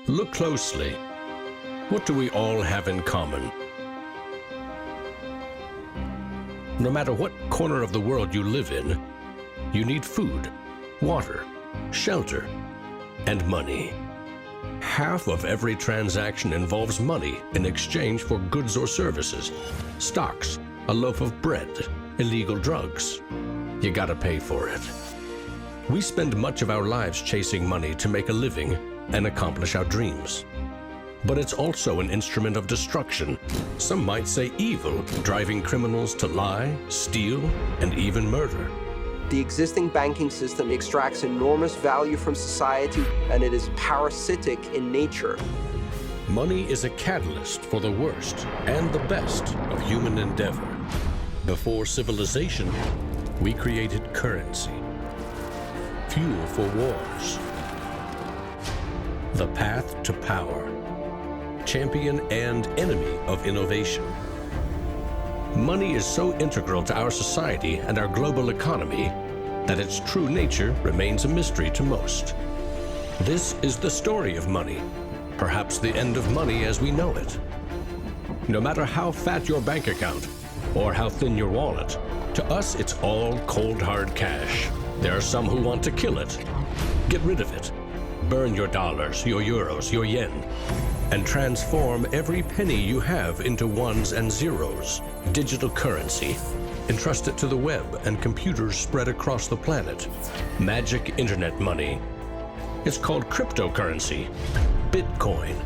Look closely. What do we all have in common? No matter what corner of the world you live in, you need food, water, shelter, and money. Half of every transaction involves money in exchange for goods or services, stocks, a loaf of bread, illegal drugs. You gotta pay for it. We spend much of our lives chasing money to make a living and accomplish our dreams. But it's also an instrument of destruction. Some might say evil, driving criminals to lie, steal, and even murder. The existing banking system extracts enormous value from society, and it is parasitic in nature. Money is a catalyst for the worst and the best of human endeavor. Before civilization, we created currency, fuel for wars, the path to power, champion and enemy of innovation. Money is so integral to our society and our global economy that its true nature remains a mystery to most. This is the story of money, perhaps the end of money as we know it. No matter how fat your bank account or how thin your wallet, to us it's all cold hard cash. There are some who want to kill it. Get rid of it. Burn your dollars, your euros, your yen, and transform every penny you have into ones and zeros, digital currency. Entrust it to the web and computers spread across the planet. Magic internet money. It's called cryptocurrency, Bitcoin.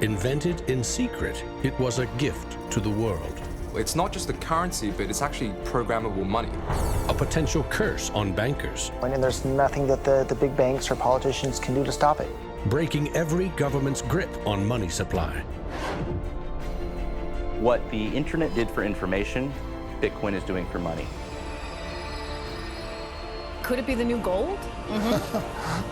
Invented in secret, it was a gift to the world. It's not just a currency, but it's actually programmable money. A potential curse on bankers. And there's nothing that the big banks or politicians can do to stop it. Breaking every government's grip on money supply. What the internet did for information, Bitcoin is doing for money. Could it be the new gold?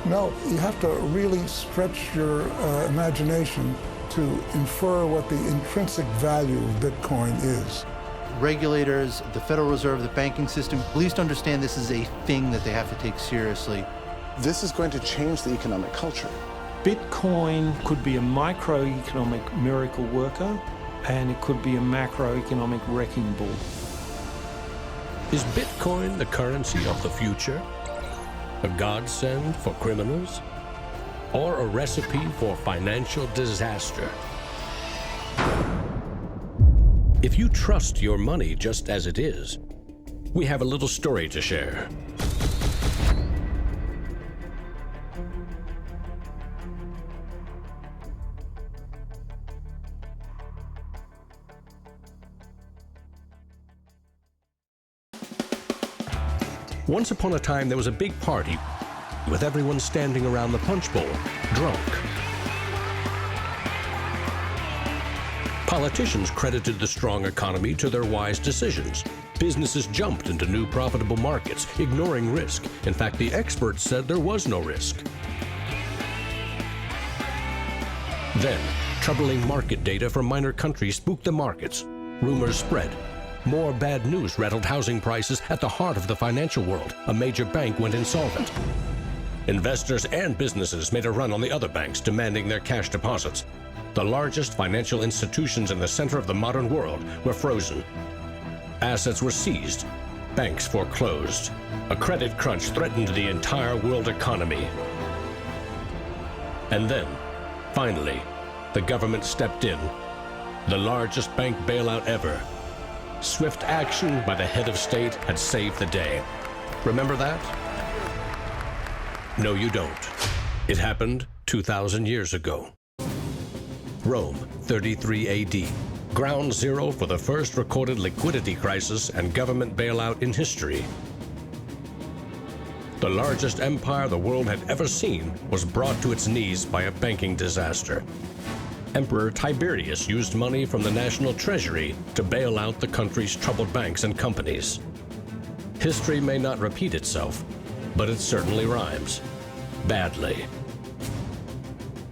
No, you have to really stretch your imagination to infer what the intrinsic value of Bitcoin is. Regulators, the Federal Reserve, the banking system, please understand this is a thing that they have to take seriously. This is going to change the economic culture. Bitcoin could be a microeconomic miracle worker, and it could be a macroeconomic wrecking ball. Is Bitcoin the currency of the future? A godsend for criminals? Or a recipe for financial disaster? If you trust your money just as it is, we have a little story to share. Once upon a time, there was a big party with everyone standing around the punch bowl, drunk. Politicians credited the strong economy to their wise decisions. Businesses jumped into new profitable markets, ignoring risk. In fact, the experts said there was no risk. Then, troubling market data from minor countries spooked the markets. Rumors spread. More bad news rattled housing prices at the heart of the financial world. A major bank went insolvent. Investors and businesses made a run on the other banks, demanding their cash deposits. The largest financial institutions in the center of the modern world were frozen. Assets were seized. Banks foreclosed. A credit crunch threatened the entire world economy. And then, finally, the government stepped in. The largest bank bailout ever. Swift action by the head of state had saved the day. Remember that? No, you don't. It happened 2,000 years ago. Rome, 33 AD. Ground zero for the first recorded liquidity crisis and government bailout in history. The largest empire the world had ever seen was brought to its knees by a banking disaster. Emperor Tiberius used money from the national treasury to bail out the country's troubled banks and companies. History may not repeat itself, but it certainly rhymes. Badly.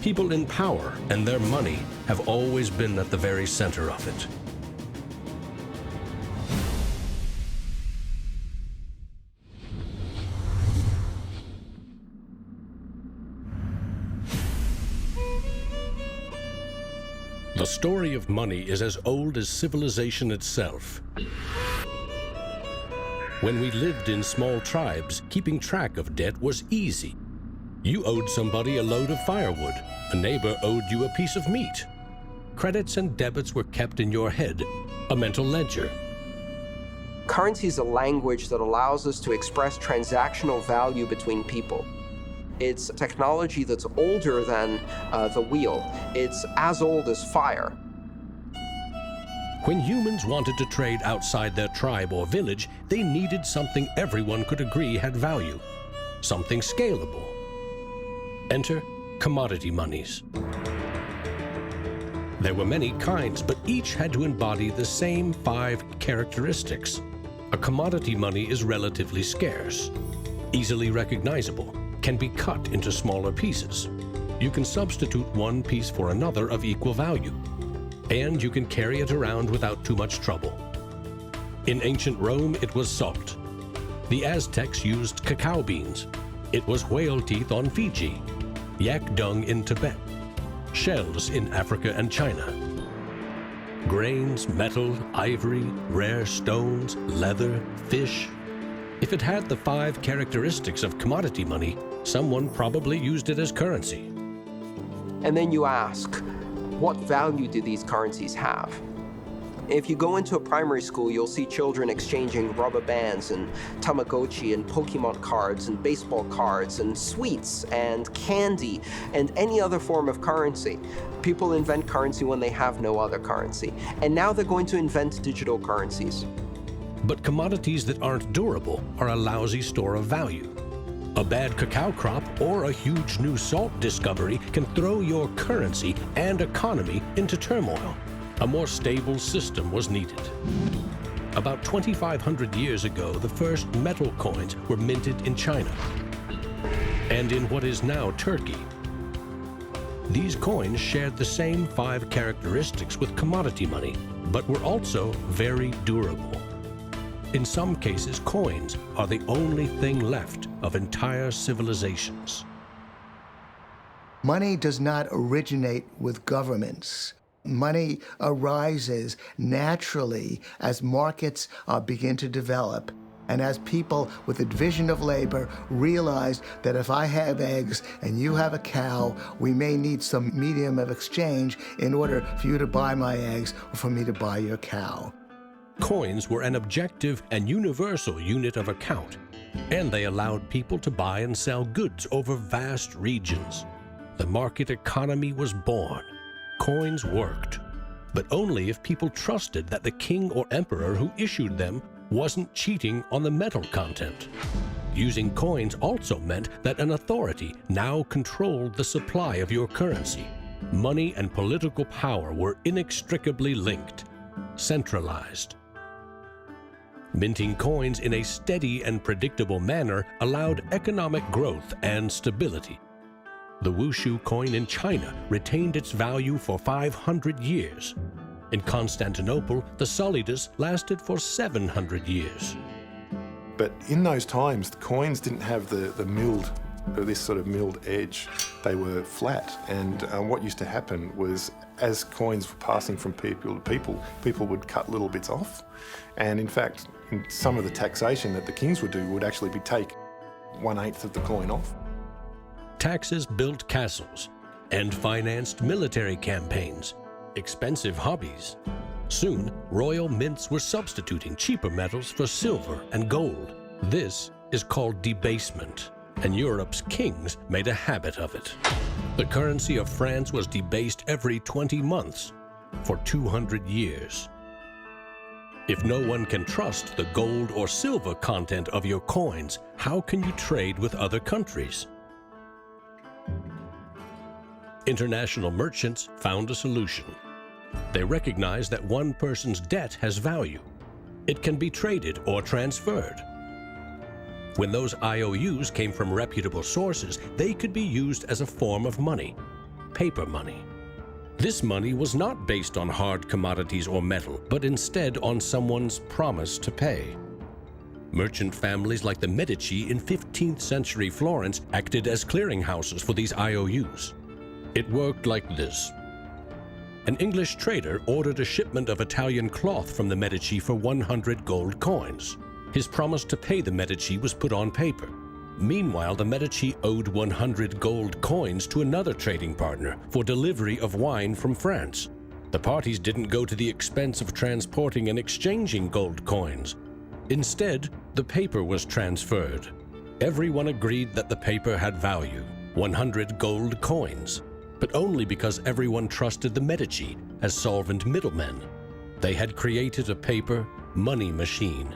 People in power and their money have always been at the very center of it. The story of money is as old as civilization itself. When we lived in small tribes, keeping track of debt was easy. You owed somebody a load of firewood. A neighbor owed you a piece of meat. Credits and debits were kept in your head, a mental ledger. Currency is a language that allows us to express transactional value between people. It's technology that's older than the wheel. It's as old as fire. When humans wanted to trade outside their tribe or village, they needed something everyone could agree had value, something scalable. Enter commodity monies. There were many kinds, but each had to embody the same 5 characteristics. A commodity money is relatively scarce, easily recognizable, can be cut into smaller pieces. You can substitute one piece for another of equal value, and you can carry it around without too much trouble. In ancient Rome, it was salt. The Aztecs used cacao beans. It was whale teeth on Fiji, yak dung in Tibet, shells in Africa and China. Grains, metal, ivory, rare stones, leather, fish. If it had the 5 characteristics of commodity money, someone probably used it as currency. And then you ask, what value do these currencies have? If you go into a primary school, you'll see children exchanging rubber bands and Tamagotchi and Pokemon cards and baseball cards and sweets and candy and any other form of currency. People invent currency when they have no other currency. And now they're going to invent digital currencies. But commodities that aren't durable are a lousy store of value. A bad cacao crop or a huge new salt discovery can throw your currency and economy into turmoil. A more stable system was needed. About 2,500 years ago, the first metal coins were minted in China and in what is now Turkey. These coins shared the same 5 characteristics with commodity money, but were also very durable. In some cases, coins are the only thing left of entire civilizations. Money does not originate with governments. Money arises naturally as markets begin to develop and as people with a division of labor realize that if I have eggs and you have a cow, we may need some medium of exchange in order for you to buy my eggs or for me to buy your cow. Coins were an objective and universal unit of account, and they allowed people to buy and sell goods over vast regions. The market economy was born. Coins worked, but only if people trusted that the king or emperor who issued them wasn't cheating on the metal content. Using coins also meant that an authority now controlled the supply of your currency. Money and political power were inextricably linked, centralized. Minting coins in a steady and predictable manner allowed economic growth and stability. The Wushu coin in China retained its value for 500 years. In Constantinople, the solidus lasted for 700 years. But in those times, the coins didn't have this sort of milled edge. They were flat, and what used to happen was, as coins were passing from people to people, people would cut little bits off. And in fact, in some of the taxation that the kings would do would actually be take 1/8 of the coin off. Taxes built castles and financed military campaigns, expensive hobbies. Soon, royal mints were substituting cheaper metals for silver and gold. This is called debasement, and Europe's kings made a habit of it. The currency of France was debased every 20 months for 200 years. If no one can trust the gold or silver content of your coins, how can you trade with other countries? International merchants found a solution. They recognized that one person's debt has value. It can be traded or transferred. When those IOUs came from reputable sources, they could be used as a form of money, paper money. This money was not based on hard commodities or metal, but instead on someone's promise to pay. Merchant families like the Medici in 15th century Florence acted as clearinghouses for these IOUs. It worked like this. an English trader ordered a shipment of Italian cloth from the Medici for 100 gold coins. His promise to pay the Medici was put on paper. Meanwhile, the Medici owed 100 gold coins to another trading partner for delivery of wine from France. The parties didn't go to the expense of transporting and exchanging gold coins. Instead, the paper was transferred. Everyone agreed that the paper had value, 100 gold coins, but only because everyone trusted the Medici as solvent middlemen. They had created a paper money machine.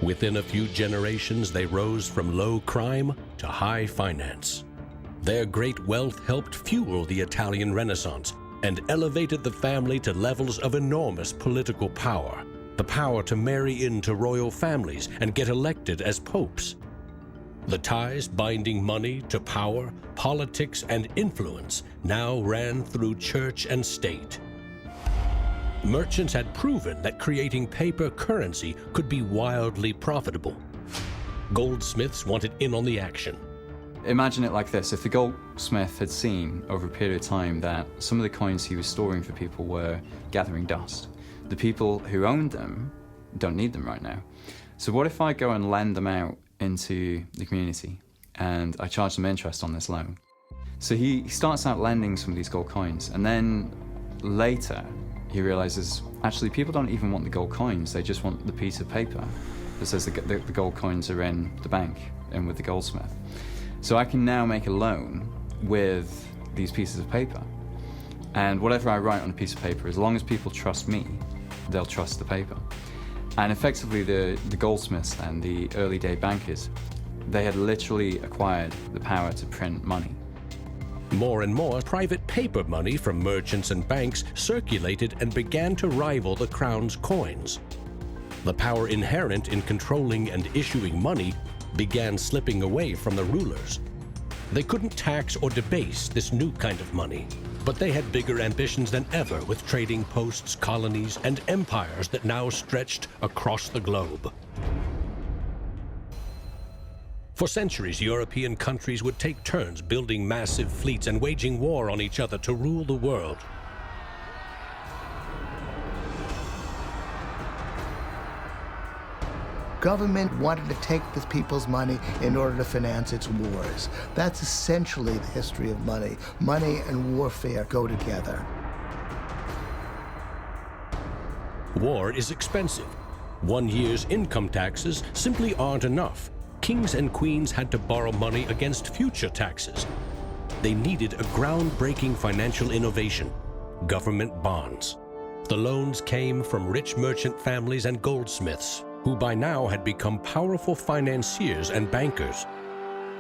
Within a few generations, they rose from low crime to high finance. Their great wealth helped fuel the Italian Renaissance and elevated the family to levels of enormous political power. The power to marry into royal families and get elected as popes. The ties binding money to power, politics, and influence now ran through church and state. Merchants had proven that creating paper currency could be wildly profitable. Goldsmiths wanted in on the action. Imagine it like this: if the goldsmith had seen over a period of time that some of the coins he was storing for people were gathering dust, the people who owned them don't need them right now. So what if I go and lend them out into the community and I charge them interest on this loan? So he starts out lending some of these gold coins, and then later he realizes actually people don't even want the gold coins, they just want the piece of paper that says the gold coins are in the bank and with the goldsmith. So I can now make a loan with these pieces of paper, and whatever I write on a piece of paper, as long as people trust me, they'll trust the paper. And effectively the goldsmiths and the early day bankers, they had literally acquired the power to print money. More and more private paper money from merchants and banks circulated and began to rival the crown's coins. The power inherent in controlling and issuing money began slipping away from the rulers. They couldn't tax or debase this new kind of money, but they had bigger ambitions than ever with trading posts, colonies, and empires that now stretched across the globe. For centuries, European countries would take turns building massive fleets and waging war on each other to rule the world. Government wanted to take the people's money in order to finance its wars. That's essentially the history of money. Money and warfare go together. War is expensive. 1 year's income taxes simply aren't enough. Kings and queens had to borrow money against future taxes. They needed a groundbreaking financial innovation: government bonds. The loans came from rich merchant families and goldsmiths, who by now had become powerful financiers and bankers.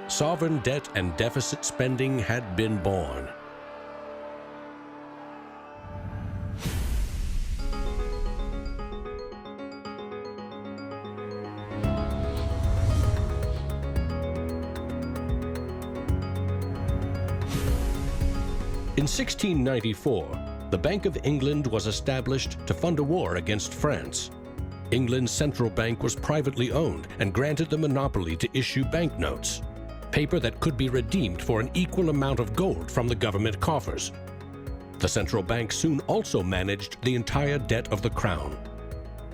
Sovereign debt and deficit spending had been born. In 1694, the Bank of England was established to fund a war against France. England's central bank was privately owned and granted the monopoly to issue banknotes, paper that could be redeemed for an equal amount of gold from the government coffers. The central bank soon also managed the entire debt of the crown.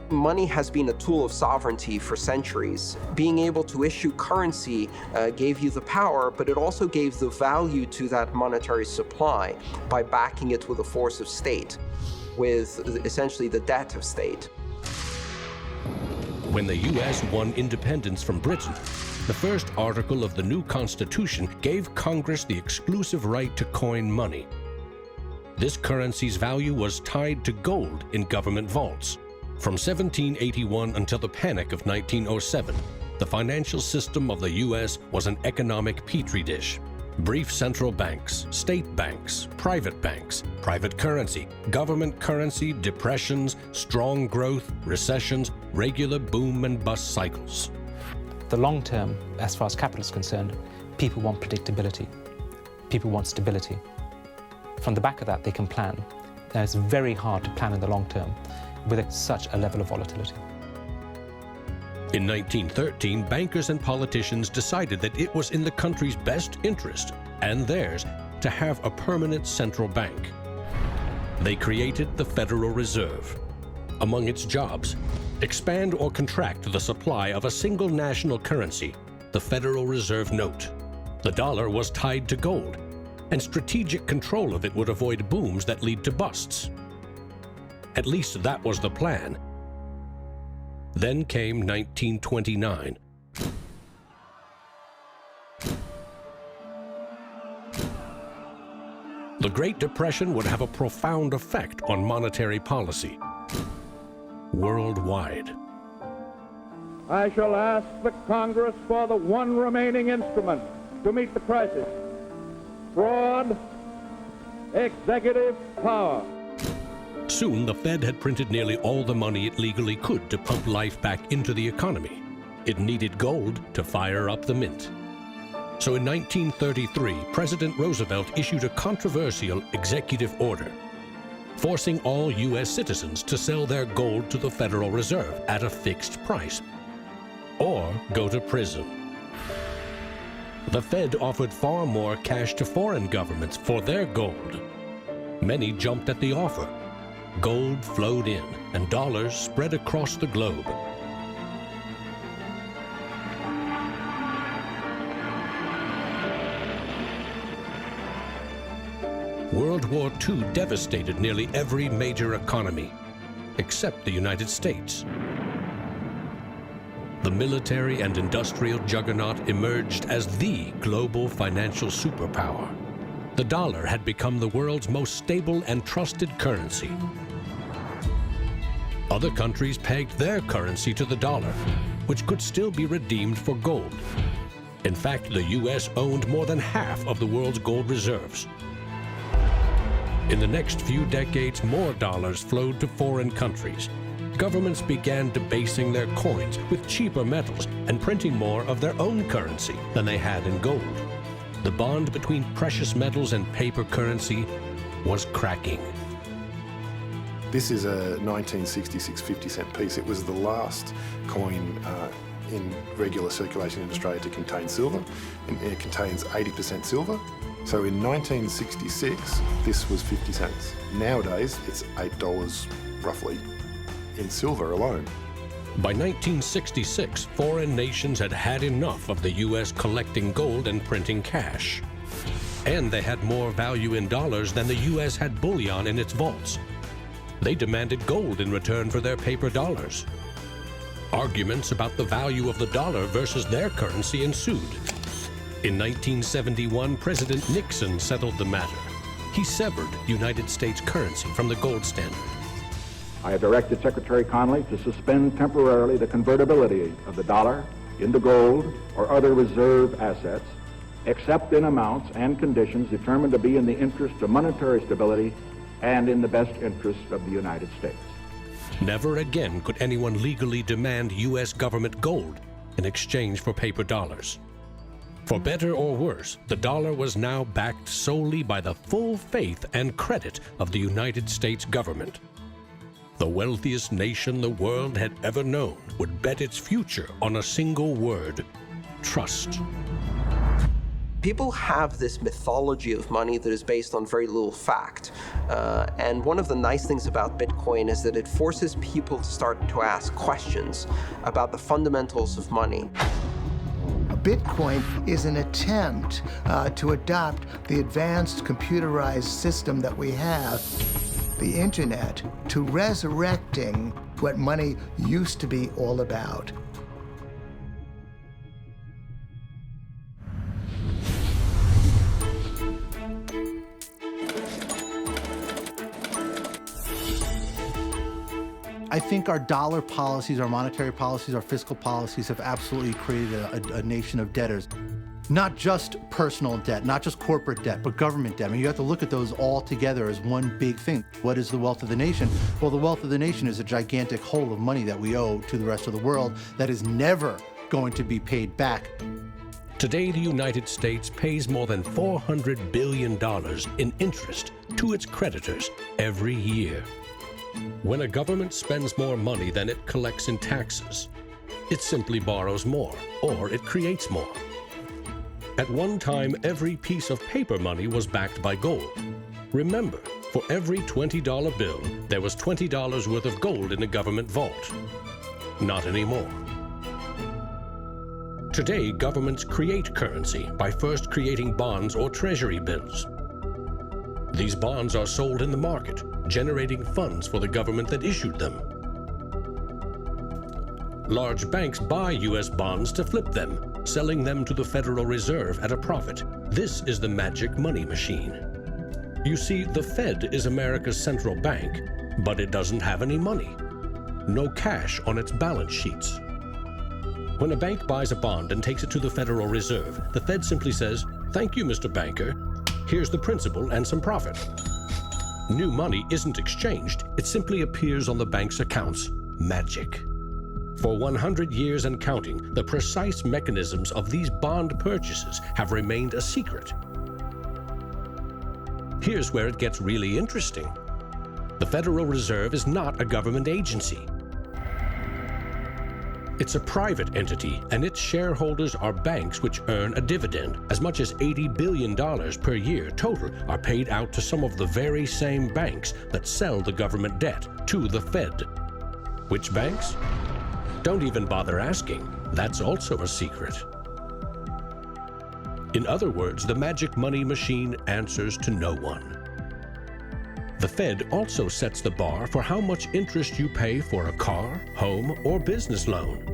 Money has been a tool of sovereignty for centuries. Being able to issue currency gave you the power, but it also gave the value to that monetary supply by backing it with a force of state, with essentially the debt of state. When the U.S. won independence from Britain, the first article of the new Constitution gave Congress the exclusive right to coin money. This currency's value was tied to gold in government vaults. From 1781 until the Panic of 1907, the financial system of the U.S. was an economic petri dish. Brief central banks, state banks, private currency, government currency, depressions, strong growth, recessions, regular boom and bust cycles. The long term, as far as capital is concerned, people want predictability. People want stability. From the back of that, they can plan. Now, it's very hard to plan in the long term with such a level of volatility. In 1913, bankers and politicians decided that it was in the country's best interest, and theirs, to have a permanent central bank. They created the Federal Reserve. Among its jobs, expand or contract the supply of a single national currency, the Federal Reserve note. The dollar was tied to gold, and strategic control of it would avoid booms that lead to busts. At least that was the plan. Then came 1929. The Great Depression would have a profound effect on monetary policy worldwide. I shall ask the Congress for the one remaining instrument to meet the crisis: broad executive power. Soon, the Fed had printed nearly all the money it legally could to pump life back into the economy. It needed gold to fire up the mint. So in 1933, President Roosevelt issued a controversial executive order, forcing all U.S. citizens to sell their gold to the Federal Reserve at a fixed price, or go to prison. The Fed offered far more cash to foreign governments for their gold. Many jumped at the offer. Gold flowed in, and dollars spread across the globe. World War II devastated nearly every major economy, except the United States. The military and industrial juggernaut emerged as the global financial superpower. The dollar had become the world's most stable and trusted currency. Other countries pegged their currency to the dollar, which could still be redeemed for gold. In fact, the U.S. owned more than half of the world's gold reserves. In the next few decades, more dollars flowed to foreign countries. Governments began debasing their coins with cheaper metals and printing more of their own currency than they had in gold. The bond between precious metals and paper currency was cracking. This is a 1966 50-cent piece. It was the last coin in regular circulation in Australia to contain silver, and it contains 80% silver. So in 1966, this was 50 cents. Nowadays, it's $8 roughly in silver alone. By 1966, foreign nations had had enough of the U.S. collecting gold and printing cash. And they had more value in dollars than the U.S. had bullion in its vaults. They demanded gold in return for their paper dollars. Arguments about the value of the dollar versus their currency ensued. In 1971, President Nixon settled the matter. He severed United States currency from the gold standard. I have directed Secretary Connally to suspend temporarily the convertibility of the dollar into gold or other reserve assets, except in amounts and conditions determined to be in the interest of monetary stability and in the best interest of the United States. Never again could anyone legally demand U.S. government gold in exchange for paper dollars. For better or worse, the dollar was now backed solely by the full faith and credit of the United States government. The wealthiest nation the world had ever known would bet its future on a single word: trust. People have this mythology of money that is based on very little fact. And one of the nice things about Bitcoin is that it forces people to start to ask questions about the fundamentals of money. Bitcoin is an attempt to adopt the advanced computerized system that we have, the internet, to resurrecting what money used to be all about. I think our dollar policies, our monetary policies, our fiscal policies have absolutely created a nation of debtors. Not just personal debt, not just corporate debt, but government debt. I mean, you have to look at those all together as one big thing. What is the wealth of the nation? Well, the wealth of the nation is a gigantic hole of money that we owe to the rest of the world that is never going to be paid back. Today, the United States pays more than $400 billion in interest to its creditors every year. When a government spends more money than it collects in taxes, it simply borrows more, or it creates more. At one time, every piece of paper money was backed by gold. Remember, For every $20 bill, there was $20 worth of gold in a government vault. Not anymore. Today, governments create currency by first creating bonds or treasury bills. These bonds are sold in the market, generating funds for the government that issued them. Large banks buy U.S. bonds to flip them, selling them to the Federal Reserve at a profit. This is the magic money machine. You see, the Fed is America's central bank, but it doesn't have any money. No cash on its balance sheets. When a bank buys a bond and takes it to the Federal Reserve, the Fed simply says, "Thank you, Mr. Banker. Here's the principal and some profit." New money isn't exchanged. It simply appears on the bank's accounts. Magic. For 100 years and counting, the precise mechanisms of these bond purchases have remained a secret. Here's where it gets really interesting. The Federal Reserve is not a government agency. It's a private entity, and its shareholders are banks which earn a dividend. As much as $80 billion per year total are paid out to some of the very same banks that sell the government debt to the Fed. Which banks? Don't even bother asking. That's also a secret. In other words, the magic money machine answers to no one. The Fed also sets the bar for how much interest you pay for a car, home, or business loan.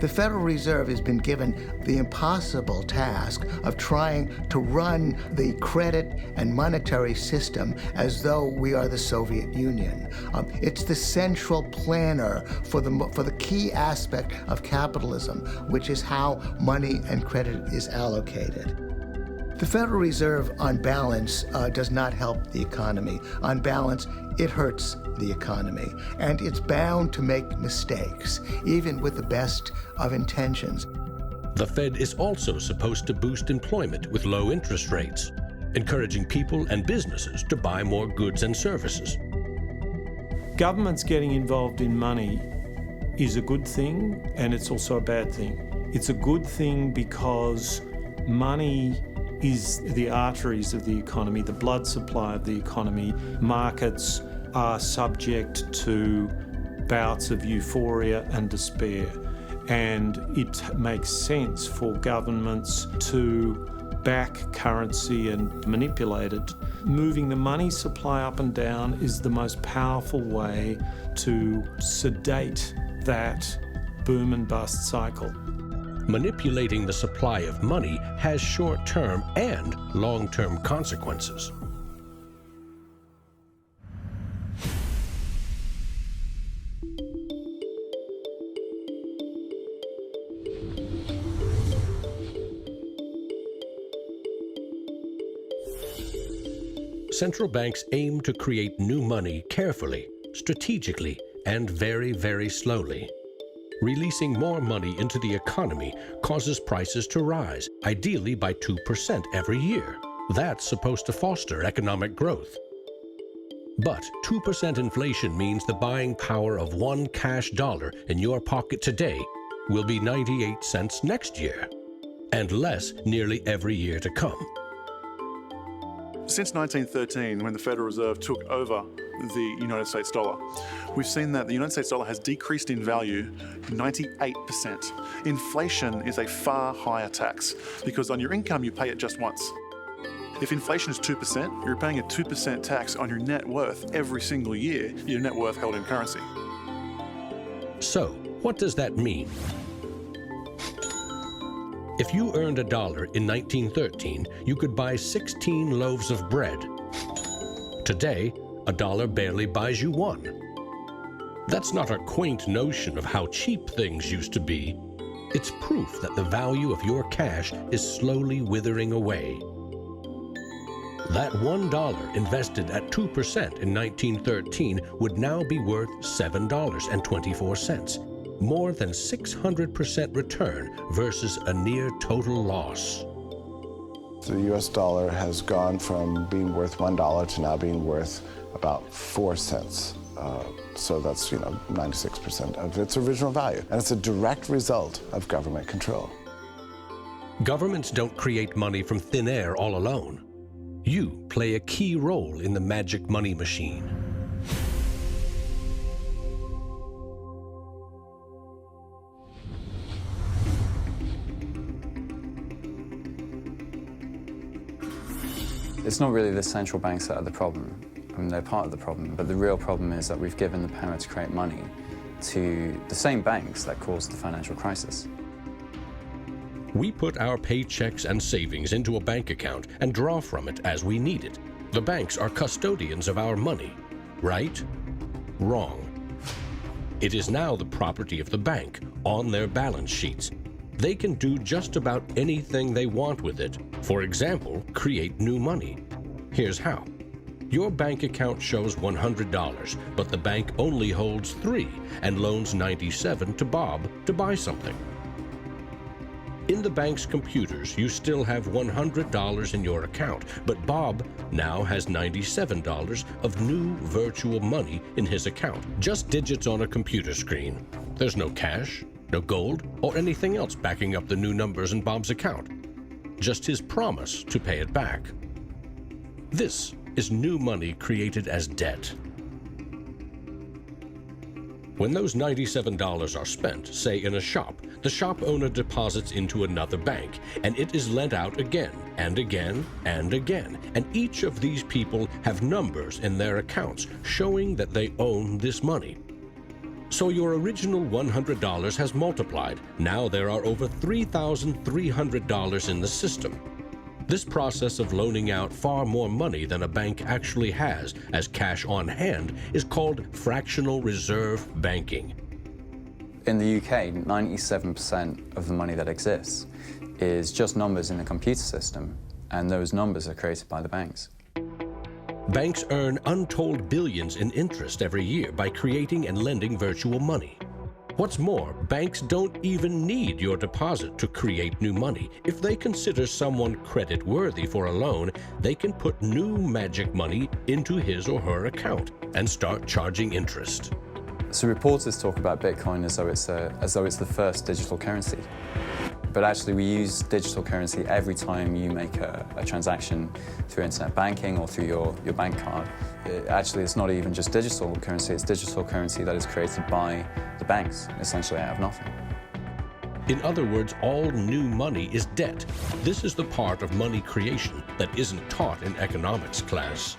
The Federal Reserve has been given the impossible task of trying to run the credit and monetary system as though we are the Soviet Union. It's the central planner for the key aspect of capitalism, which is how money and credit is allocated. The Federal Reserve, on balance, does not help the economy. On balance, it hurts the economy. And it's bound to make mistakes, even with the best of intentions. The Fed is also supposed to boost employment with low interest rates, encouraging people and businesses to buy more goods and services. Governments getting involved in money is a good thing, and it's also a bad thing. It's a good thing because money is the arteries of the economy, the blood supply of the economy. Markets are subject to bouts of euphoria and despair, and it makes sense for governments to back currency and manipulate it. Moving the money supply up and down is the most powerful way to sedate that boom and bust cycle. Manipulating the supply of money has short-term and long-term consequences. Central banks aim to create new money carefully, strategically, and very, very slowly. Releasing more money into the economy causes prices to rise, ideally by 2% every year. That's supposed to foster economic growth. But 2% inflation means the buying power of one cash dollar in your pocket today will be 98 cents next year, and less nearly every year to come. Since 1913, when the Federal Reserve took over the United States dollar, we've seen that the United States dollar has decreased in value 98%. Inflation is a far higher tax because on your income you pay it just once. If inflation is 2%, you're paying a 2% tax on your net worth every single year, your net worth held in currency. So, what does that mean? If you earned $1 in 1913, you could buy 16 loaves of bread. Today, $1 barely buys you one. That's not a quaint notion of how cheap things used to be. It's proof that the value of your cash is slowly withering away. That $1 invested at 2% in 1913 would now be worth $7.24. More than 600% return versus a near total loss. The US dollar has gone from being worth $1 to now being worth about 4 cents. So that's, 96% of its original value. And it's a direct result of government control. Governments don't create money from thin air all alone. You play a key role in the magic money machine. It's not really the central banks that are the problem. I mean, they're part of the problem, but the real problem is that we've given the power to create money to the same banks that caused the financial crisis. We put our paychecks and savings into a bank account and draw from it as we need it. The banks are custodians of our money. Right? Wrong. It is now the property of the bank on their balance sheets. They can do just about anything they want with it. For example, create new money. Here's how. Your bank account shows $100, but the bank only holds $3 and loans $97 to Bob to buy something. In the bank's computers, you still have $100 in your account, but Bob now has $97 of new virtual money in his account. Just digits on a computer screen. There's no cash, no gold, or anything else backing up the new numbers in Bob's account. Just his promise to pay it back. This is new money created as debt. When those $97 are spent, say in a shop, the shop owner deposits into another bank, and it is lent out again and again and again. And each of these people have numbers in their accounts showing that they own this money. So your original $100 has multiplied. Now there are over $3,300 in the system. This process of loaning out far more money than a bank actually has as cash on hand is called fractional reserve banking. In the UK, 97% of the money that exists is just numbers in the computer system, and those numbers are created by the banks. Banks earn untold billions in interest every year by creating and lending virtual money. What's more, banks don't even need your deposit to create new money. If they consider someone credit-worthy for a loan, they can put new magic money into his or her account and start charging interest. So reporters talk about Bitcoin as though it's the first digital currency. But actually we use digital currency every time you make a transaction through internet banking or through your bank card. Actually, it's not even just digital currency, it's digital currency that is created by the banks, essentially out of nothing. In other words, all new money is debt. This is the part of money creation that isn't taught in economics class.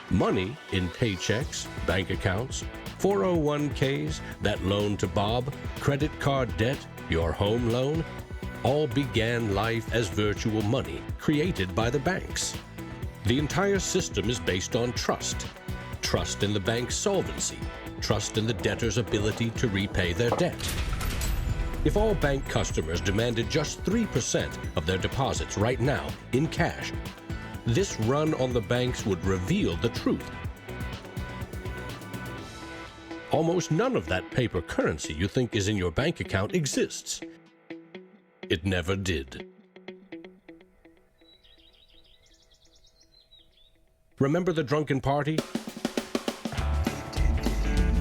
Money in paychecks, bank accounts, 401ks, that loan to Bob, credit card debt, your home loan, all began life as virtual money created by the banks. The entire system is based on trust. Trust in the bank's solvency, trust in the debtor's ability to repay their debt. If all bank customers demanded just 3% of their deposits right now in cash, this run on the banks would reveal the truth. Almost none of that paper currency you think is in your bank account exists. It never did. Remember the drunken party?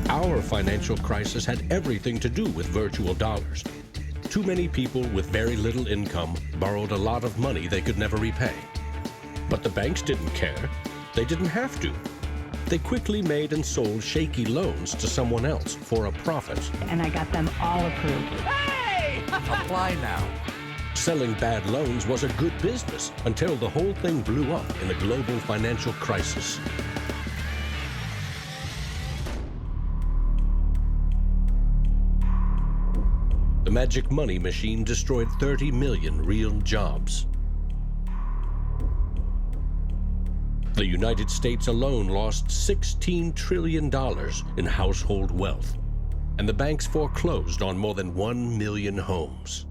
Our financial crisis had everything to do with virtual dollars. Too many people with very little income borrowed a lot of money they could never repay. But the banks didn't care. They didn't have to. They quickly made and sold shaky loans to someone else for a profit. And I got them all approved. Hey! Apply now. Selling bad loans was a good business until the whole thing blew up in a global financial crisis. The magic money machine destroyed 30 million real jobs. The United States alone lost $16 trillion in household wealth, and the banks foreclosed on more than 1 million homes.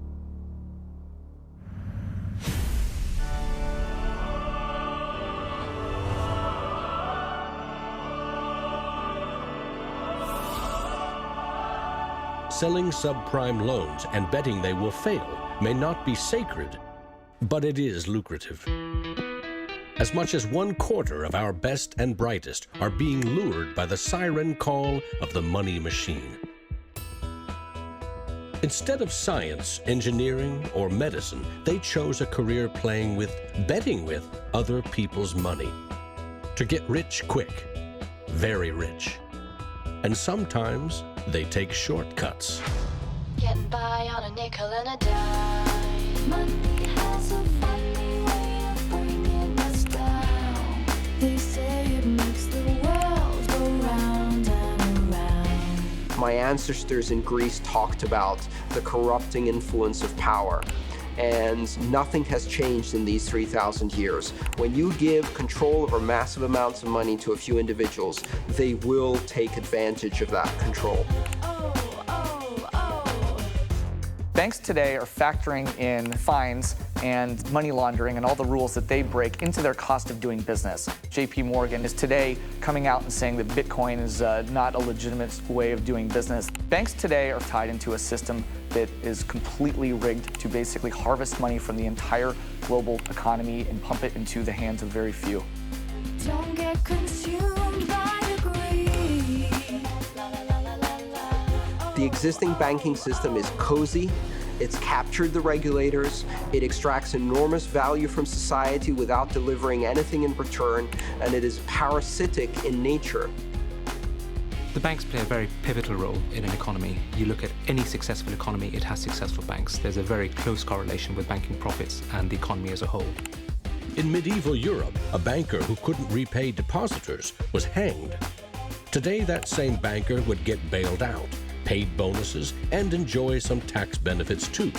Selling subprime loans and betting they will fail may not be sacred, but it is lucrative. As much as 1/4 of our best and brightest are being lured by the siren call of the money machine. Instead of science, engineering, or medicine, they chose a career betting with other people's money. To get rich quick, very rich. And sometimes they take shortcuts. Getting by on a nickel and a dime. Money has a funny way of bringing us down. They say it makes the world go round and around. My ancestors in Greece talked about the corrupting influence of power. And nothing has changed in these 3,000 years. When you give control over massive amounts of money to a few individuals, they will take advantage of that control. Banks today are factoring in fines and money laundering and all the rules that they break into their cost of doing business. JP Morgan is today coming out and saying that Bitcoin is not a legitimate way of doing business. Banks today are tied into a system that is completely rigged to basically harvest money from the entire global economy and pump it into the hands of very few. Don't get consumed by the greed. The existing banking system is cozy, it's captured the regulators, it extracts enormous value from society without delivering anything in return, and it is parasitic in nature. The banks play a very pivotal role in an economy. You look at any successful economy, it has successful banks. There's a very close correlation with banking profits and the economy as a whole. In medieval Europe, a banker who couldn't repay depositors was hanged. Today, that same banker would get bailed out, paid bonuses, and enjoy some tax benefits too.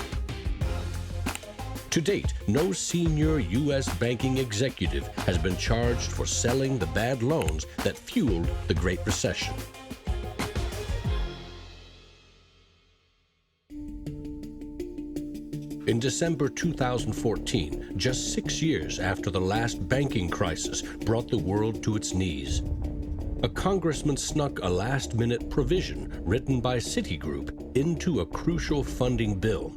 To date, no senior U.S. banking executive has been charged for selling the bad loans that fueled the Great Recession. In December 2014, just 6 years after the last banking crisis brought the world to its knees, a congressman snuck a last-minute provision written by Citigroup into a crucial funding bill.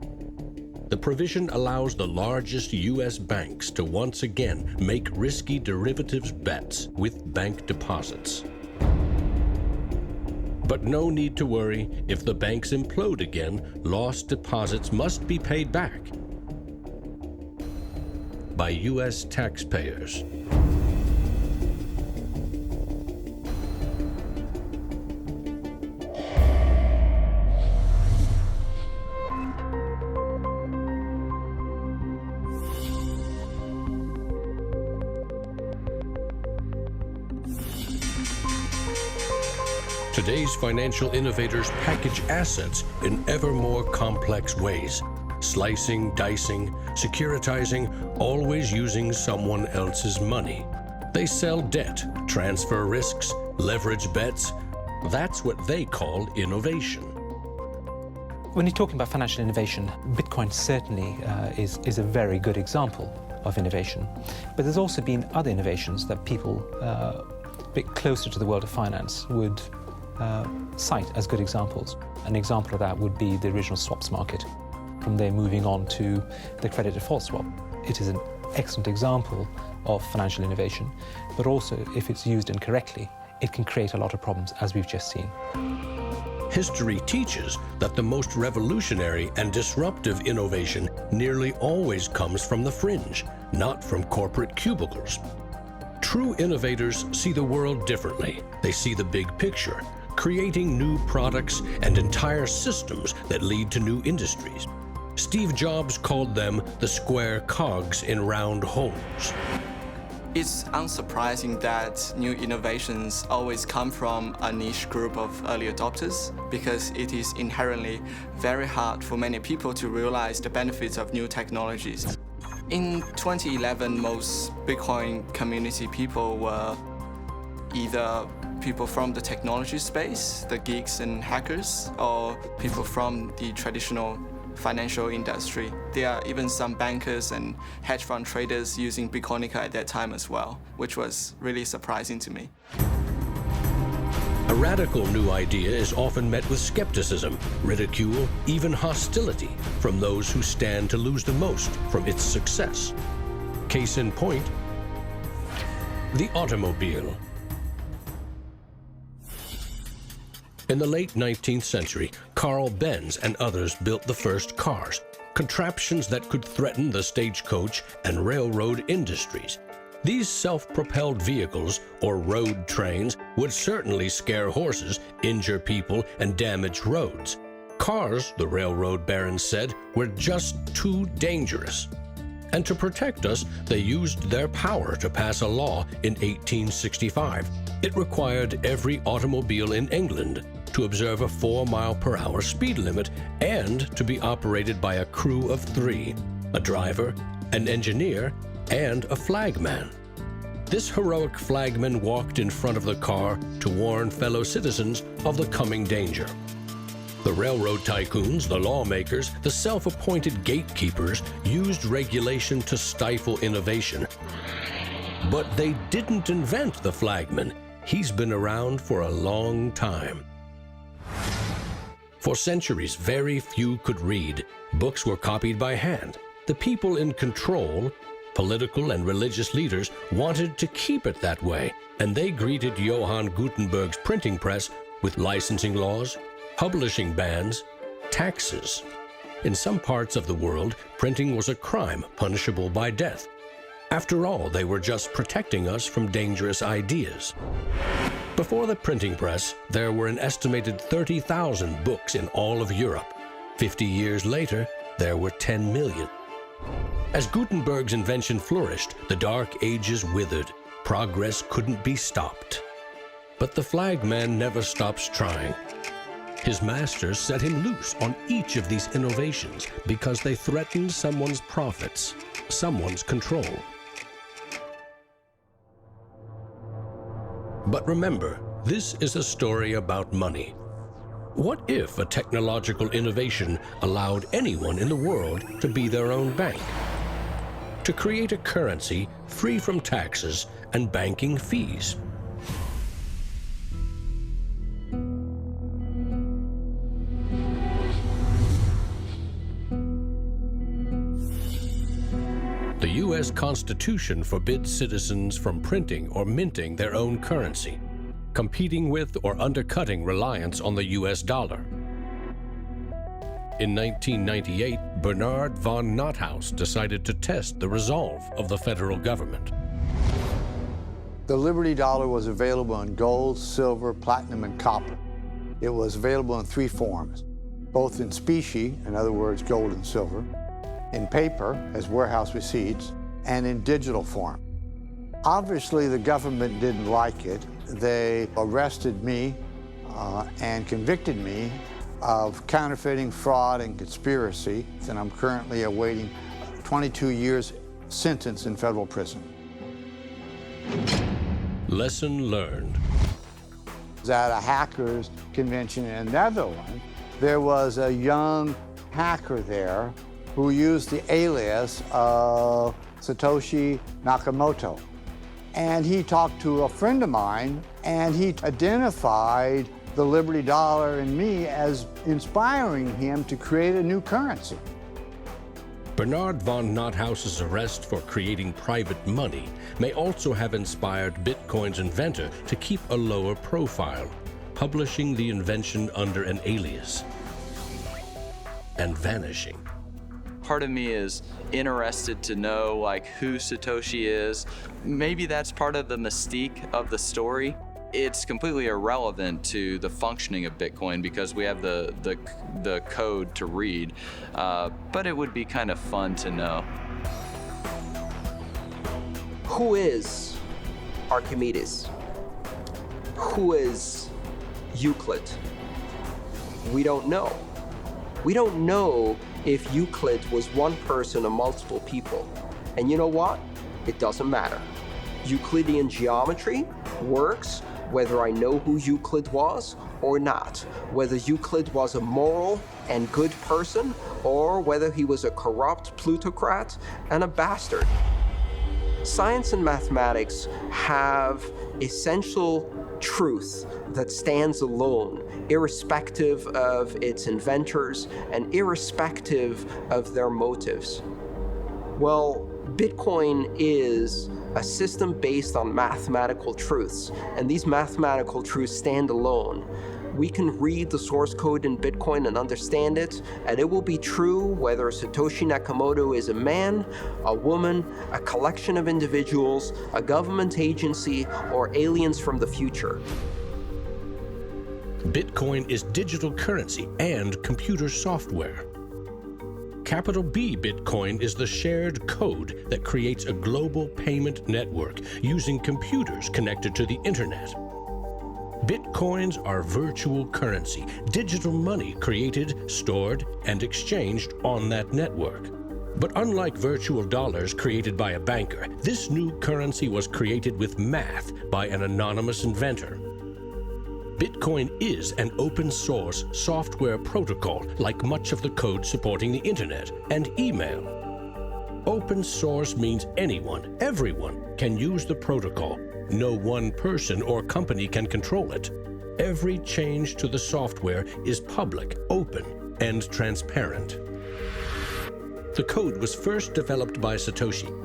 The provision allows the largest U.S. banks to once again make risky derivatives bets with bank deposits. But no need to worry. If the banks implode again, lost deposits must be paid back by U.S. taxpayers. Today's financial innovators package assets in ever more complex ways, slicing, dicing, securitizing, always using someone else's money. They sell debt, transfer risks, leverage bets. That's what they call innovation. When you're talking about financial innovation, Bitcoin certainly is a very good example of innovation. But there's also been other innovations that people a bit closer to the world of finance would cite as good examples. An example of that would be the original swaps market. From there moving on to the credit default swap. It is an excellent example of financial innovation, but also if it's used incorrectly, it can create a lot of problems, as we've just seen. History teaches that the most revolutionary and disruptive innovation nearly always comes from the fringe, not from corporate cubicles. True innovators see the world differently. They see the big picture, creating new products and entire systems that lead to new industries. Steve Jobs called them the square cogs in round holes. It's unsurprising that new innovations always come from a niche group of early adopters because it is inherently very hard for many people to realize the benefits of new technologies. In 2011, most Bitcoin community people were either people from the technology space, the geeks and hackers, or people from the traditional financial industry. There are even some bankers and hedge fund traders using Bitcoinica at that time as well, which was really surprising to me. A radical new idea is often met with skepticism, ridicule, even hostility from those who stand to lose the most from its success. Case in point, the automobile. In the late 19th century, Carl Benz and others built the first cars, contraptions that could threaten the stagecoach and railroad industries. These self-propelled vehicles, or road trains, would certainly scare horses, injure people, and damage roads. Cars, the railroad barons said, were just too dangerous. And to protect us, they used their power to pass a law in 1865. It required every automobile in England to observe a 4-mile-per-hour speed limit and to be operated by a crew of 3, a driver, an engineer, and a flagman. This heroic flagman walked in front of the car to warn fellow citizens of the coming danger. The railroad tycoons, the lawmakers, the self-appointed gatekeepers used regulation to stifle innovation. But they didn't invent the flagman. He's been around for a long time. For centuries, very few could read. Books were copied by hand. The people in control, political and religious leaders, wanted to keep it that way, and they greeted Johann Gutenberg's printing press with licensing laws, publishing bans, taxes. In some parts of the world, printing was a crime punishable by death. After all, they were just protecting us from dangerous ideas. Before the printing press, there were an estimated 30,000 books in all of Europe. 50 years later, there were 10 million. As Gutenberg's invention flourished, the Dark Ages withered. Progress couldn't be stopped. But the flagman never stops trying. His masters set him loose on each of these innovations because they threatened someone's profits, someone's control. But remember, this is a story about money. What if a technological innovation allowed anyone in the world to be their own bank? To create a currency free from taxes and banking fees? The U.S. Constitution forbids citizens from printing or minting their own currency, competing with or undercutting reliance on the U.S. dollar. In 1998, Bernard von Nothaus decided to test the resolve of the federal government. The Liberty Dollar was available in gold, silver, platinum, and copper. It was available in 3 forms, both in specie, in other words, gold and silver, in paper, as warehouse receipts, and in digital form. Obviously, the government didn't like it. They arrested me and convicted me of counterfeiting, fraud, and conspiracy, and I'm currently awaiting 22 years sentence in federal prison. Lesson learned. At a hackers convention in the Netherlands, there was a young hacker there who used the alias of Satoshi Nakamoto. And he talked to a friend of mine, and he identified the Liberty Dollar and me as inspiring him to create a new currency. Bernard von Nothaus's arrest for creating private money may also have inspired Bitcoin's inventor to keep a lower profile, publishing the invention under an alias and vanishing. Part of me is interested to know who Satoshi is. Maybe that's part of the mystique of the story. It's completely irrelevant to the functioning of Bitcoin because we have the code to read, but it would be kind of fun to know. Who is Archimedes? Who is Euclid? We don't know. We don't know if Euclid was one person or multiple people. And you know what? It doesn't matter. Euclidean geometry works whether I know who Euclid was or not, whether Euclid was a moral and good person or whether he was a corrupt plutocrat and a bastard. Science and mathematics have essential truth that stands alone, irrespective of its inventors and irrespective of their motives. Well, Bitcoin is a system based on mathematical truths, and these mathematical truths stand alone. We can read the source code in Bitcoin and understand it, and it will be true whether Satoshi Nakamoto is a man, a woman, a collection of individuals, a government agency, or aliens from the future. Bitcoin is digital currency and computer software. Capital B Bitcoin is the shared code that creates a global payment network using computers connected to the internet. Bitcoins are virtual currency, digital money created, stored, and exchanged on that network. But unlike virtual dollars created by a banker, this new currency was created with math by an anonymous inventor. Bitcoin is an open-source software protocol, like much of the code supporting the internet and email. Open source means anyone, everyone, can use the protocol. No one person or company can control it. Every change to the software is public, open, and transparent. The code was first developed by Satoshi.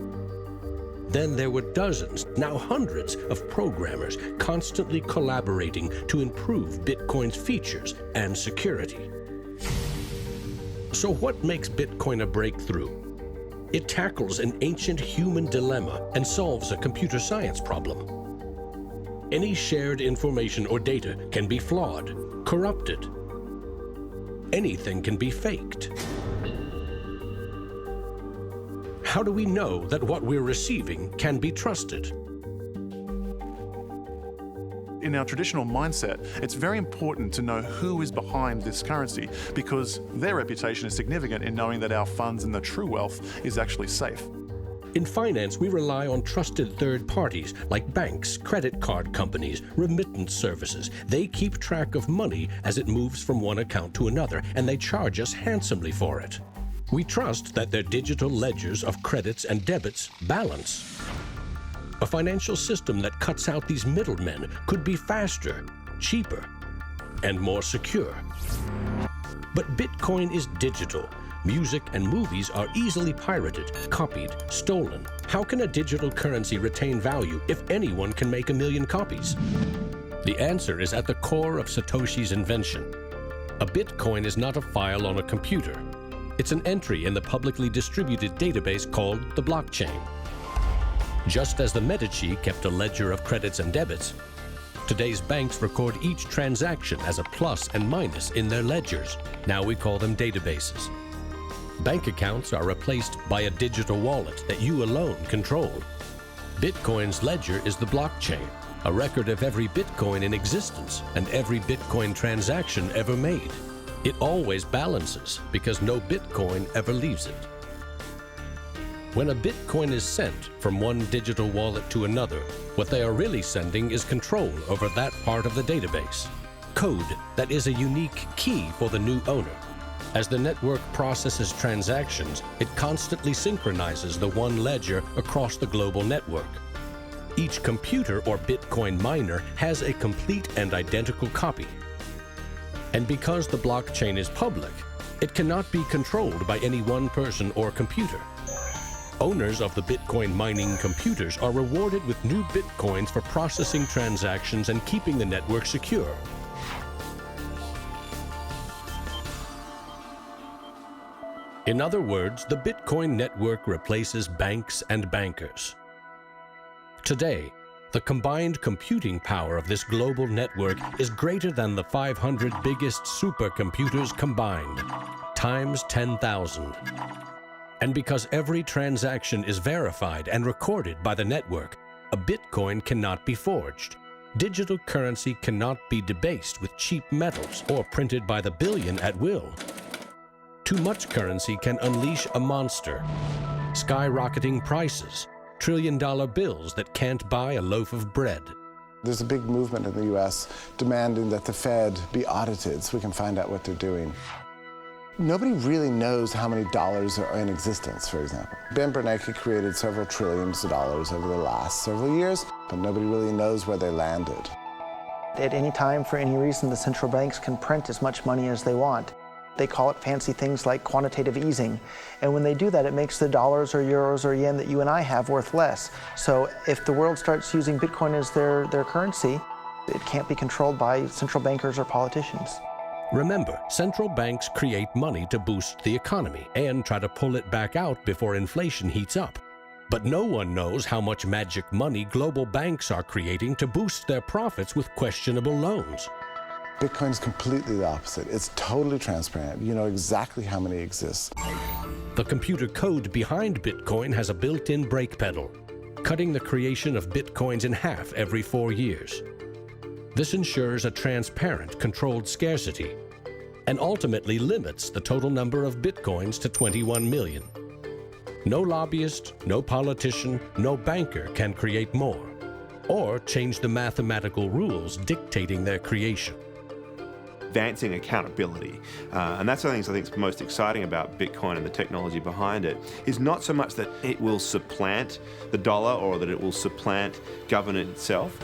Then there were dozens, now hundreds, of programmers constantly collaborating to improve Bitcoin's features and security. So what makes Bitcoin a breakthrough? It tackles an ancient human dilemma and solves a computer science problem. Any shared information or data can be flawed, corrupted. Anything can be faked. How do we know that what we're receiving can be trusted? In our traditional mindset, it's very important to know who is behind this currency because their reputation is significant in knowing that our funds and the true wealth is actually safe. In finance, we rely on trusted third parties like banks, credit card companies, remittance services. They keep track of money as it moves from one account to another, and they charge us handsomely for it. We trust that their digital ledgers of credits and debits balance. A financial system that cuts out these middlemen could be faster, cheaper, and more secure. But Bitcoin is digital. Music and movies are easily pirated, copied, stolen. How can a digital currency retain value if anyone can make 1 million copies? The answer is at the core of Satoshi's invention. A Bitcoin is not a file on a computer. It's an entry in the publicly distributed database called the blockchain. Just as the Medici kept a ledger of credits and debits, today's banks record each transaction as a plus and minus in their ledgers. Now we call them databases. Bank accounts are replaced by a digital wallet that you alone control. Bitcoin's ledger is the blockchain, a record of every Bitcoin in existence and every Bitcoin transaction ever made. It always balances because no Bitcoin ever leaves it. When a Bitcoin is sent from one digital wallet to another, what they are really sending is control over that part of the database. Code that is a unique key for the new owner. As the network processes transactions, it constantly synchronizes the one ledger across the global network. Each computer or Bitcoin miner has a complete and identical copy. And because the blockchain is public, it cannot be controlled by any one person or computer. Owners of the Bitcoin mining computers are rewarded with new Bitcoins for processing transactions and keeping the network secure. In other words, the Bitcoin network replaces banks and bankers. Today, the combined computing power of this global network is greater than the 500 biggest supercomputers combined, times 10,000. And because every transaction is verified and recorded by the network, a Bitcoin cannot be forged. Digital currency cannot be debased with cheap metals or printed by the billion at will. Too much currency can unleash a monster, skyrocketing prices, trillion-dollar bills that can't buy a loaf of bread. There's a big movement in the U.S. demanding that the Fed be audited so we can find out what they're doing. Nobody really knows how many dollars are in existence, for example. Ben Bernanke created several trillions of dollars over the last several years, but nobody really knows where they landed. At any time, for any reason, the central banks can print as much money as they want. They call it fancy things like quantitative easing. And when they do that, it makes the dollars or euros or yen that you and I have worth less. So if the world starts using Bitcoin as their currency, It can't be controlled by central bankers or politicians. Remember, central banks create money to boost the economy and try to pull it back out before inflation heats up. But no one knows how much magic money global banks are creating to boost their profits with questionable loans. Bitcoin's completely the opposite. It's totally transparent. You know exactly how many exist. The computer code behind Bitcoin has a built-in brake pedal, cutting the creation of Bitcoins in half every 4 years. This ensures a transparent, controlled scarcity, and ultimately limits the total number of Bitcoins to 21 million. No lobbyist, no politician, no banker can create more, or change the mathematical rules dictating their creation. Advancing accountability. And that's one of the things I think is most exciting about Bitcoin and the technology behind it, is not so much that it will supplant the dollar or that it will supplant government itself,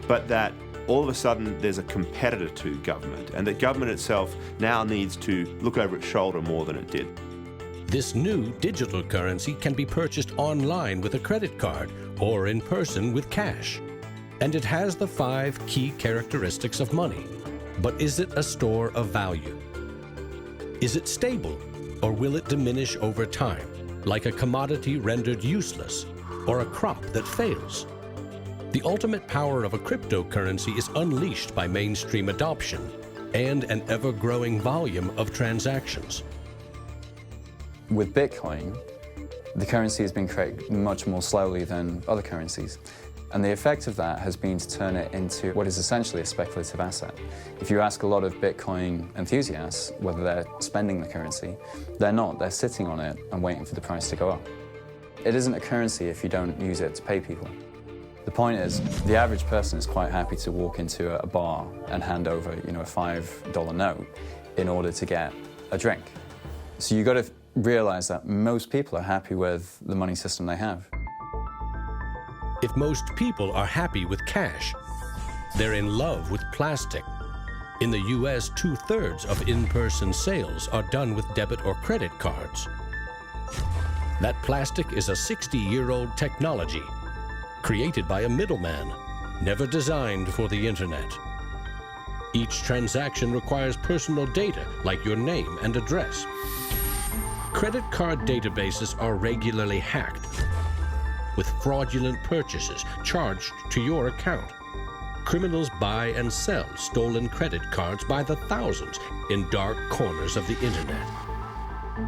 but that all of a sudden there's a competitor to government, and that government itself now needs to look over its shoulder more than it did. This new digital currency can be purchased online with a credit card or in person with cash. And it has the 5 key characteristics of money. But is it a store of value? Is it stable, or will it diminish over time, like a commodity rendered useless, or a crop that fails? The ultimate power of a cryptocurrency is unleashed by mainstream adoption and an ever-growing volume of transactions. With Bitcoin, the currency has been created much more slowly than other currencies. And the effect of that has been to turn it into what is essentially a speculative asset. If you ask a lot of Bitcoin enthusiasts whether they're spending the currency, they're not. They're sitting on it and waiting for the price to go up. It isn't a currency if you don't use it to pay people. The point is, the average person is quite happy to walk into a bar and hand over, a $5 note in order to get a drink. So you've got to realize that most people are happy with the money system they have. If most people are happy with cash, they're in love with plastic. In the US, 2/3 of in-person sales are done with debit or credit cards. That plastic is a 60-year-old technology, created by a middleman, never designed for the internet. Each transaction requires personal data, like your name and address. Credit card databases are regularly hacked, with fraudulent purchases charged to your account. Criminals buy and sell stolen credit cards by the thousands in dark corners of the internet.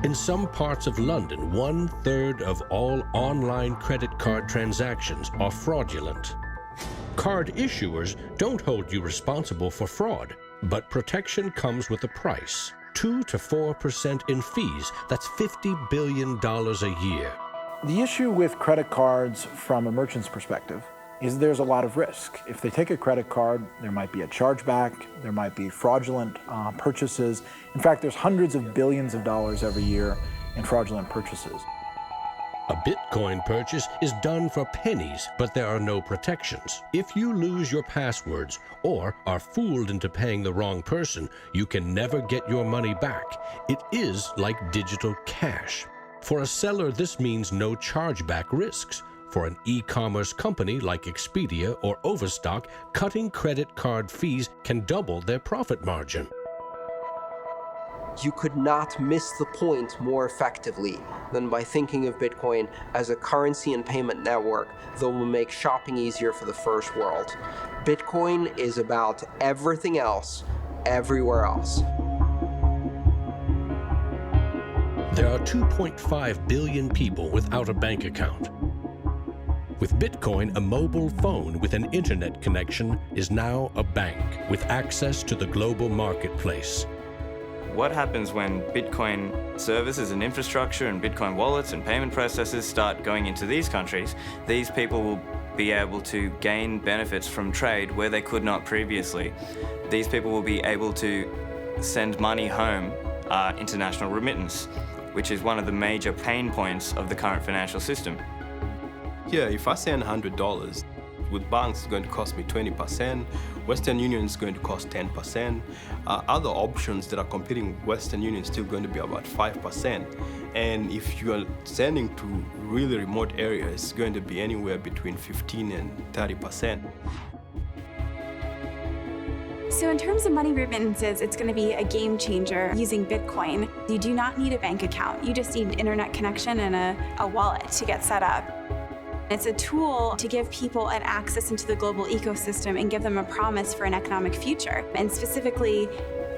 In some parts of London, 1/3 of all online credit card transactions are fraudulent. Card issuers don't hold you responsible for fraud, but protection comes with a price. 2 to 4% in fees. That's $50 billion a year. The issue with credit cards from a merchant's perspective is there's a lot of risk. If they take a credit card, there might be a chargeback, there might be fraudulent purchases. In fact, there's hundreds of billions of dollars every year in fraudulent purchases. A Bitcoin purchase is done for pennies, but there are no protections. If you lose your passwords or are fooled into paying the wrong person, you can never get your money back. It is like digital cash. For a seller, this means no chargeback risks. For an e-commerce company like Expedia or Overstock, cutting credit card fees can double their profit margin. You could not miss the point more effectively than by thinking of Bitcoin as a currency and payment network that will make shopping easier for the first world. Bitcoin is about everything else, everywhere else. There are 2.5 billion people without a bank account. With Bitcoin, a mobile phone with an internet connection is now a bank with access to the global marketplace. What happens when Bitcoin services and infrastructure and Bitcoin wallets and payment processors start going into these countries? These people will be able to gain benefits from trade where they could not previously. These people will be able to send money home, international remittance, which is one of the major pain points of the current financial system. Yeah, if I send $100, with banks it's going to cost me 20%, Western Union is going to cost 10%, other options that are competing with Western Union is still going to be about 5%. And if you are sending to really remote areas, it's going to be anywhere between 15 and 30%. So in terms of money remittances, it's going to be a game changer using Bitcoin. You do not need a bank account. You just need internet connection and a wallet to get set up. It's a tool to give people an access into the global ecosystem and give them a promise for an economic future, and specifically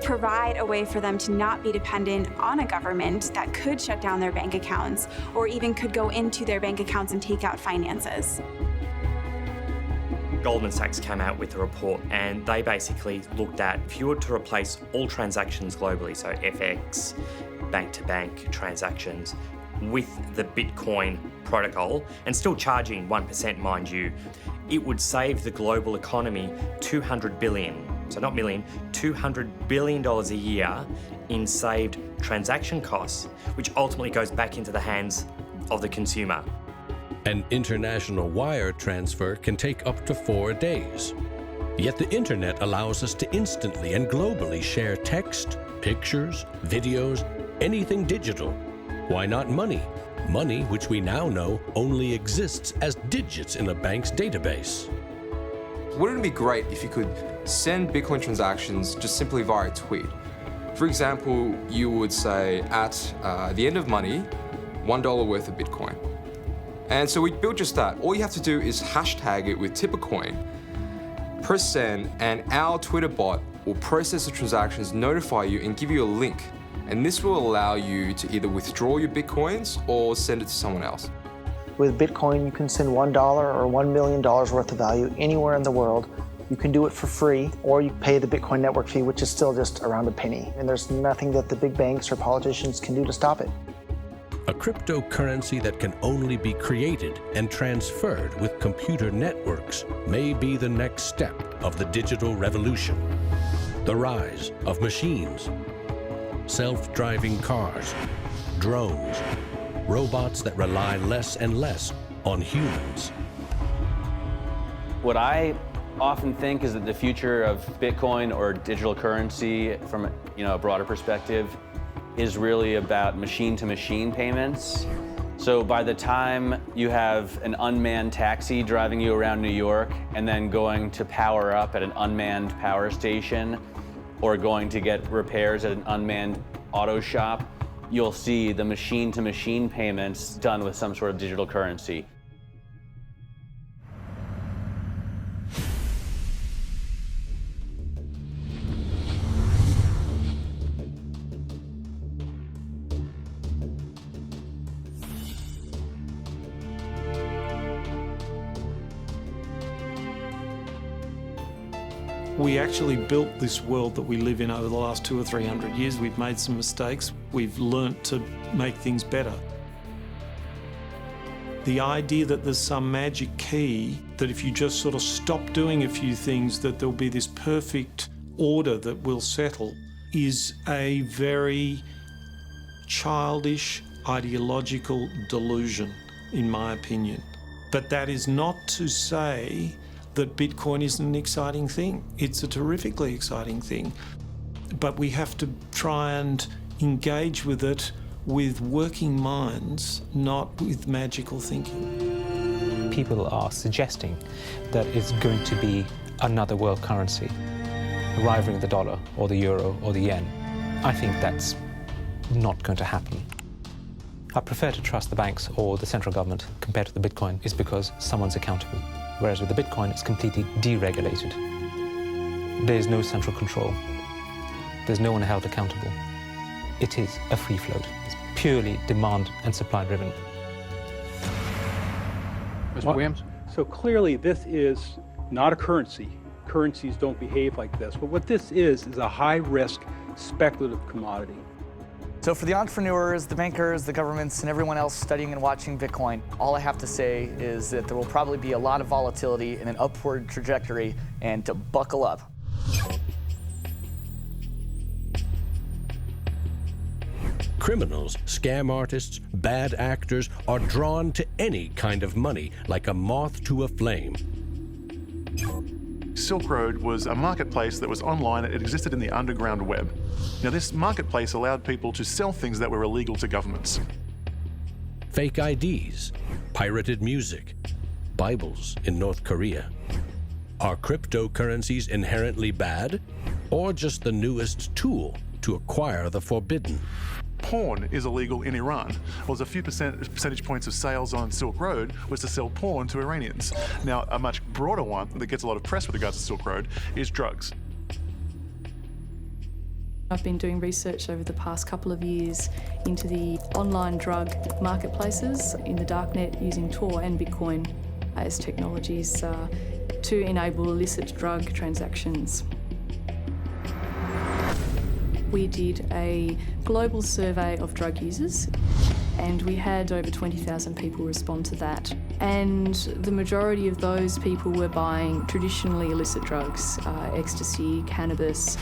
provide a way for them to not be dependent on a government that could shut down their bank accounts or even could go into their bank accounts and take out finances. Goldman Sachs came out with a report and they basically looked at if you were to replace all transactions globally, so FX, bank-to-bank transactions, with the Bitcoin protocol, and still charging 1%, mind you, it would save the global economy $200 billion, so not million, $200 billion a year in saved transaction costs, which ultimately goes back into the hands of the consumer. An international wire transfer can take up to 4 days. Yet the internet allows us to instantly and globally share text, pictures, videos, anything digital. Why not money? Money, which we now know only exists as digits in a bank's database. Wouldn't it be great if you could send Bitcoin transactions just simply via a tweet? For example, you would say at the end of money, $1 worth of Bitcoin. And so we built just that. All you have to do is hashtag it with Tippercoin, press send, and our Twitter bot will process the transactions, notify you, and give you a link. And this will allow you to either withdraw your Bitcoins or send it to someone else. With Bitcoin, you can send $1 or $1 million worth of value anywhere in the world. You can do it for free, or you pay the Bitcoin network fee, which is still just around a penny. And there's nothing that the big banks or politicians can do to stop it. A cryptocurrency that can only be created and transferred with computer networks may be the next step of the digital revolution. The rise of machines, self-driving cars, drones, robots that rely less and less on humans. What I often think is that the future of Bitcoin or digital currency from a broader perspective is really about machine-to-machine payments. So by the time you have an unmanned taxi driving you around New York and then going to power up at an unmanned power station or going to get repairs at an unmanned auto shop, you'll see the machine-to-machine payments done with some sort of digital currency. We actually built this world that we live in over the last 200 or 300 years. We've made some mistakes. We've learnt to make things better. The idea that there's some magic key, that if you just sort of stop doing a few things, that there'll be this perfect order that will settle, is a very childish, ideological delusion, in my opinion. But that is not to say that Bitcoin isn't an exciting thing. It's a terrifically exciting thing. But we have to try and engage with it with working minds, not with magical thinking. People are suggesting that it's going to be another world currency, rivaling the dollar or the euro or the yen. I think that's not going to happen. I prefer to trust the banks or the central government compared to the Bitcoin is because someone's accountable. Whereas with the Bitcoin, it's completely deregulated. There's no central control. There's no one held accountable. It is a free float. It's purely demand and supply driven. Mr. Williams? So clearly this is not a currency. Currencies don't behave like this. But what this is a high-risk speculative commodity. So for the entrepreneurs, the bankers, the governments, and everyone else studying and watching Bitcoin, all I have to say is that there will probably be a lot of volatility and an upward trajectory, and to buckle up. Criminals, scam artists, bad actors are drawn to any kind of money like a moth to a flame. Silk Road was a marketplace that was online. It existed in the underground web. Now, this marketplace allowed people to sell things that were illegal to governments. Fake IDs, pirated music, Bibles in North Korea. Are cryptocurrencies inherently bad? or just the newest tool to acquire the forbidden. Porn is illegal in Iran. Well, there's a few percentage points of sales on Silk Road was to sell porn to Iranians. Now, a much broader one that gets a lot of press with regards to Silk Road is drugs. I've been doing research over the past couple of years into the online drug marketplaces in the darknet using Tor and Bitcoin as technologies to enable illicit drug transactions. We did a global survey of drug users and we had over 20,000 people respond to that. And the majority of those people were buying traditionally illicit drugs, ecstasy, cannabis.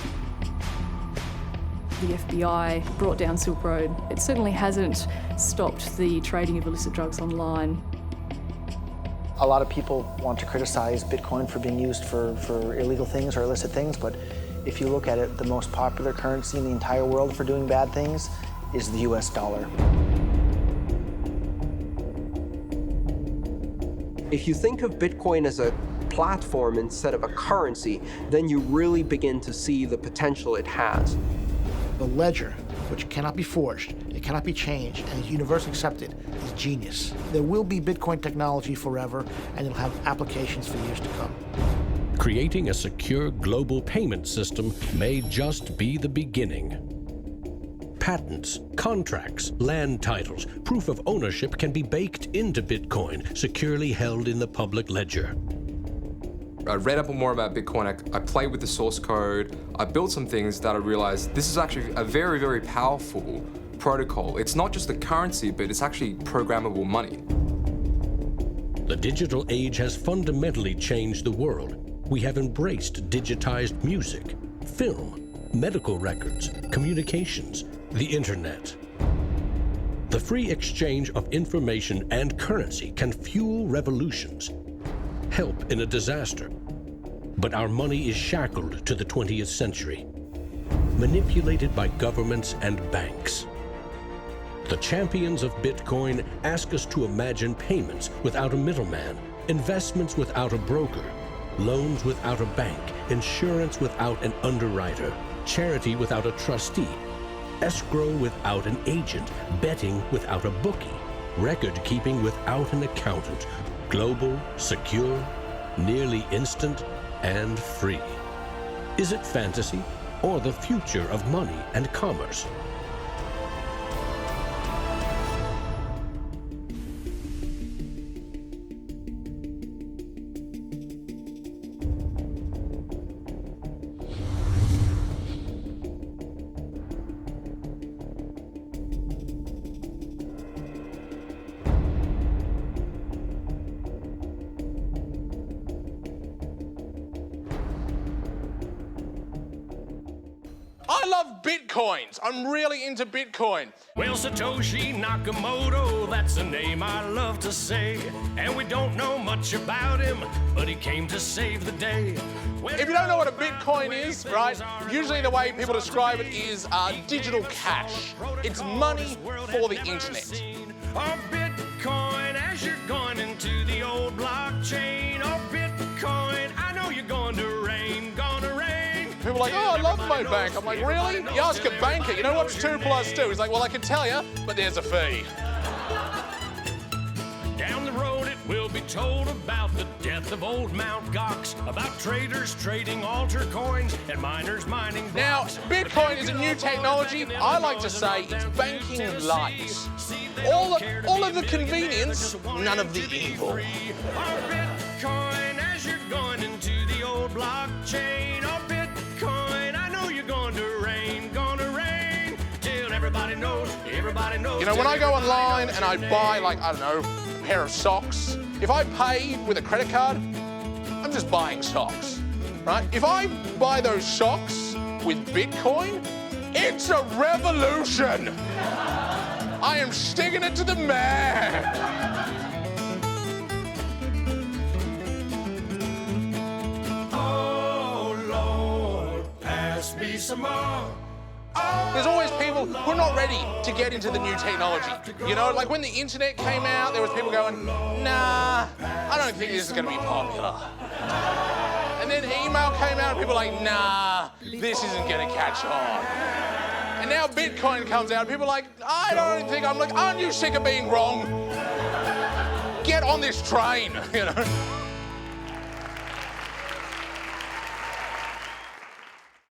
The FBI brought down Silk Road. It certainly hasn't stopped the trading of illicit drugs online. A lot of people want to criticize Bitcoin for being used for illegal things or illicit things, but if you look at it, the most popular currency in the entire world for doing bad things is the US dollar. If you think of Bitcoin as a platform instead of a currency, then you really begin to see the potential it has. The ledger, which cannot be forged, it cannot be changed, and is universally accepted, is genius. There will be Bitcoin technology forever, and it'll have applications for years to come. Creating a secure global payment system may just be the beginning. Patents, contracts, land titles, proof of ownership can be baked into Bitcoin, securely held in the public ledger. I read up more about Bitcoin, I played with the source code, I built some things that I realized this is actually a very, very powerful protocol. It's not just a currency, but it's actually programmable money. The digital age has fundamentally changed the world. We have embraced digitized music, film, medical records, communications, the internet. The free exchange of information and currency can fuel revolutions, help in a disaster. But our money is shackled to the 20th century, manipulated by governments and banks. The champions of Bitcoin ask us to imagine payments without a middleman, investments without a broker, loans without a bank, insurance without an underwriter, charity without a trustee, escrow without an agent, betting without a bookie, record keeping without an accountant, global, secure, nearly instant, and free. Is it fantasy or the future of money and commerce? I love Bitcoins. I'm really into Bitcoin. Well, Satoshi Nakamoto, that's a name I love to say. And we don't know much about him, but he came to save the day. If you don't know what a Bitcoin is, right, usually the way people describe it is digital cash. It's money for the internet. Oh, Bitcoin, as you're going into the old blockchain. Oh, Bitcoin, I know you're going to rain, gonna rain. People are like, oh, I love my bank. I'm like, really? You ask a banker, you know what's 2 + 2? He's like, well, I can tell you, but there's a fee. Down the road it will be told about the death of old Mt. Gox, about traders trading altar coins and miners mining blocks. Now, Bitcoin is a new technology. I like to say it's banking light. All of the convenience, none of the evil. Bitcoin, as you're going into the old blockchain. Oh, Bitcoin, I know you're going to rain, till everybody knows, You know, when I go online and I buy, like, I don't know, a pair of socks, if I pay with a credit card, I'm just buying socks, right? If I buy those socks with Bitcoin, it's a revolution. I am sticking it to the man. Me some more. There's always people who are not ready to get into the new technology. You know, like when the internet came out, there was people going, nah, I don't think this is going to be popular. And then email came out and people were like, nah, this isn't gonna catch on. And now Bitcoin comes out and people are like, I don't think, I'm like, aren't you sick of being wrong? Get on this train, you know?